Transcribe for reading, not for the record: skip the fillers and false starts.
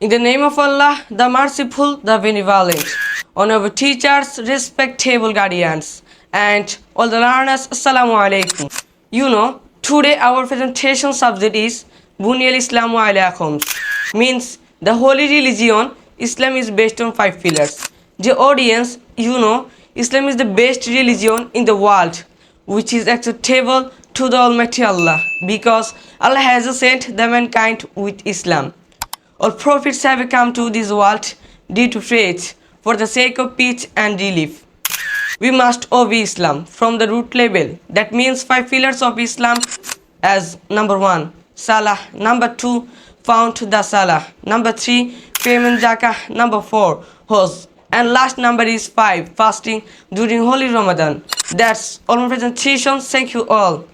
In the name of Allah, the Merciful, the Benevolent. On our teachers, respectable guardians, and all the learners, Assalamu Alaikum. Today our presentation subject is Bunyal Islamu Alaikum. Means the holy religion, Islam is based on 5 pillars. The audience, Islam is the best religion in the world, which is acceptable to the Almighty Allah, because Allah has sent the mankind with Islam. All prophets have come to this world due to faith, for the sake of peace and relief. We must obey Islam from the root level. That means 5 pillars of Islam as number 1, Salah, number 2, found the Salah, number 3, payment zakah, number 4, Hajj, and last number is 5, fasting during Holy Ramadan. That's all my presentation. Thank you all.